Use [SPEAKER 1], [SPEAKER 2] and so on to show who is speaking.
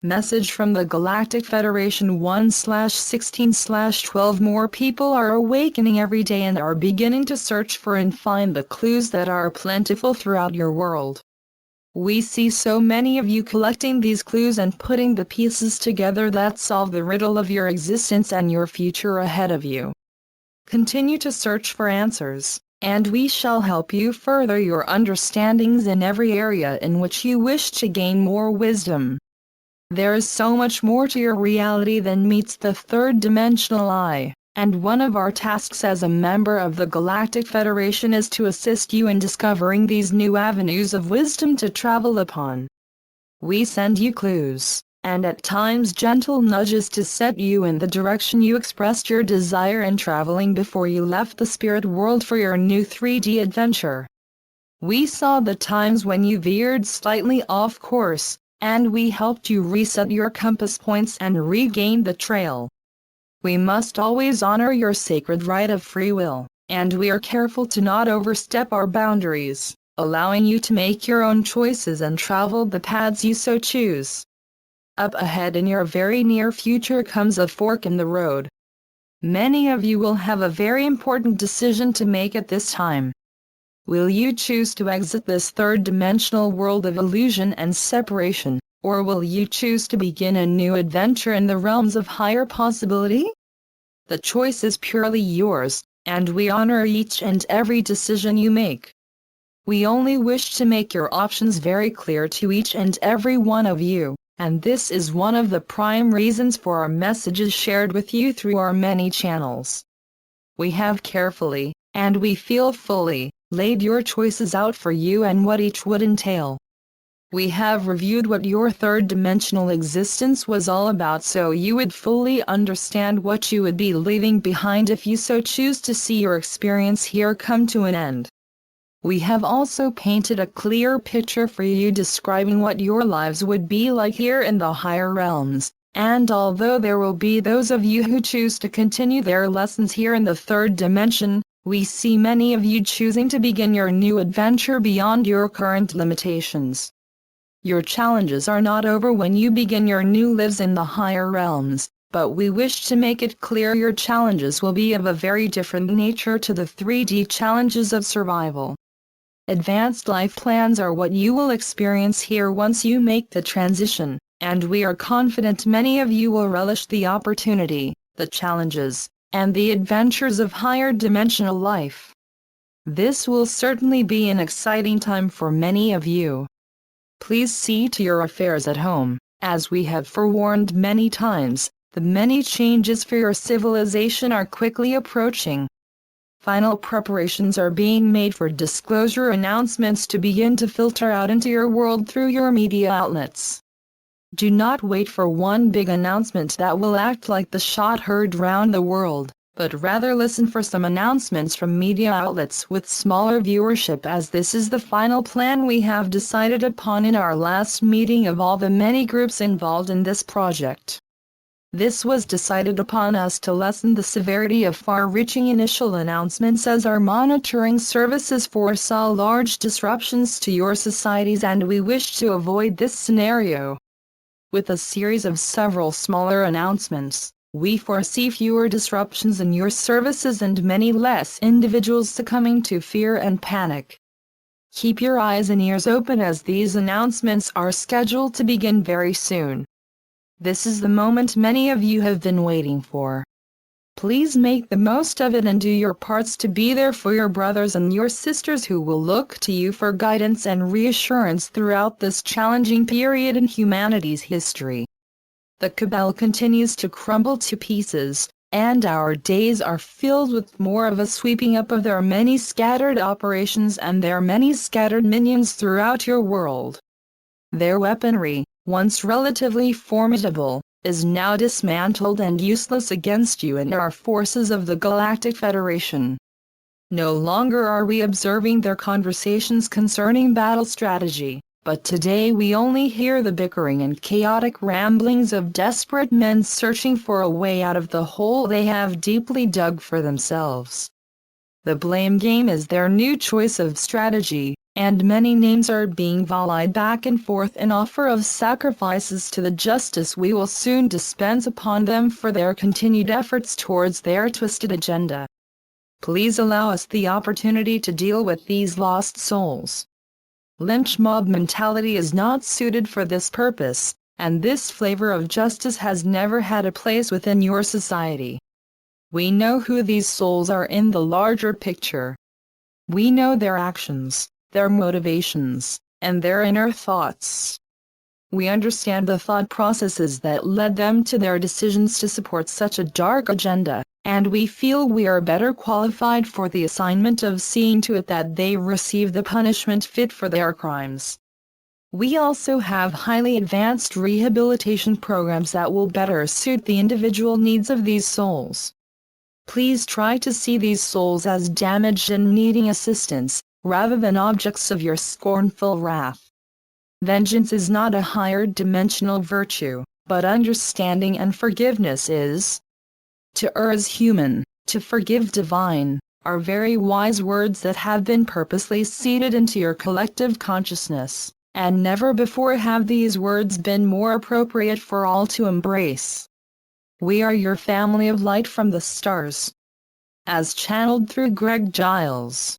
[SPEAKER 1] Message from the Galactic Federation 1/16/12. More people are awakening every day and are beginning to search for and find the clues that are plentiful throughout your world. We see so many of you collecting these clues and putting the pieces together that solve the riddle of your existence and your future ahead of you. Continue to search for answers, and we shall help you further your understandings in every area in which you wish to gain more wisdom. There is so much more to your reality than meets the third-dimensional eye, and one of our tasks as a member of the Galactic Federation is to assist you in discovering these new avenues of wisdom to travel upon. We send you clues, and at times gentle nudges to set you in the direction you expressed your desire in traveling before you left the spirit world for your new 3D adventure. We saw the times when you veered slightly off course, and we helped you reset your compass points and regain the trail. We must always honor your sacred right of free will, and we are careful to not overstep our boundaries, allowing you to make your own choices and travel the paths you so choose. Up ahead in your very near future comes a fork in the road. Many of you will have a very important decision to make at this time. Will you choose to exit this third-dimensional world of illusion and separation, or will you choose to begin a new adventure in the realms of higher possibility? The choice is purely yours, and we honor each and every decision you make. We only wish to make your options very clear to each and every one of you, and this is one of the prime reasons for our messages shared with you through our many channels. We have carefully, and we feel fully, laid your choices out for you and what each would entail. We have reviewed what your third-dimensional existence was all about so you would fully understand what you would be leaving behind if you so choose to see your experience here come to an end. We have also painted a clear picture for you describing what your lives would be like here in the higher realms, and although there will be those of you who choose to continue their lessons here in the third dimension, we see many of you choosing to begin your new adventure beyond your current limitations. Your challenges are not over when you begin your new lives in the higher realms, but we wish to make it clear your challenges will be of a very different nature to the 3D challenges of survival. Advanced life plans are what you will experience here once you make the transition, and we are confident many of you will relish the opportunity, the challenges, and the adventures of higher dimensional life. This will certainly be an exciting time for many of you. Please see to your affairs at home, as we have forewarned many times, the many changes for your civilization are quickly approaching. Final preparations are being made for disclosure announcements to begin to filter out into your world through your media outlets. Do not wait for one big announcement that will act like the shot heard round the world, but rather listen for some announcements from media outlets with smaller viewership, as this is the final plan we have decided upon in our last meeting of all the many groups involved in this project. This was decided upon us to lessen the severity of far-reaching initial announcements as our monitoring services foresaw large disruptions to your societies, and we wish to avoid this scenario. With a series of several smaller announcements, we foresee fewer disruptions in your services and many less individuals succumbing to fear and panic. Keep your eyes and ears open as these announcements are scheduled to begin very soon. This is the moment many of you have been waiting for. Please make the most of it and do your parts to be there for your brothers and your sisters who will look to you for guidance and reassurance throughout this challenging period in humanity's history. The cabal continues to crumble to pieces, and our days are filled with more of a sweeping up of their many scattered operations and their many scattered minions throughout your world. Their weaponry, once relatively formidable, is now dismantled and useless against you and our forces of the Galactic Federation. No longer are we observing their conversations concerning battle strategy, but today we only hear the bickering and chaotic ramblings of desperate men searching for a way out of the hole they have deeply dug for themselves. The blame game is their new choice of strategy, and many names are being volleyed back and forth in offer of sacrifices to the justice we will soon dispense upon them for their continued efforts towards their twisted agenda. Please allow us the opportunity to deal with these lost souls. Lynch mob mentality is not suited for this purpose, and this flavor of justice has never had a place within your society. We know who these souls are in the larger picture. We know their actions, their motivations, and their inner thoughts. We understand the thought processes that led them to their decisions to support such a dark agenda, and we feel we are better qualified for the assignment of seeing to it that they receive the punishment fit for their crimes. We also have highly advanced rehabilitation programs that will better suit the individual needs of these souls. Please try to see these souls as damaged and needing assistance, rather than objects of your scornful wrath. Vengeance is not a higher dimensional virtue, but understanding and forgiveness is. To err is human, to forgive divine, are very wise words that have been purposely seeded into your collective consciousness, and never before have these words been more appropriate for all to embrace. We are your family of light from the stars. As channeled through Greg Giles.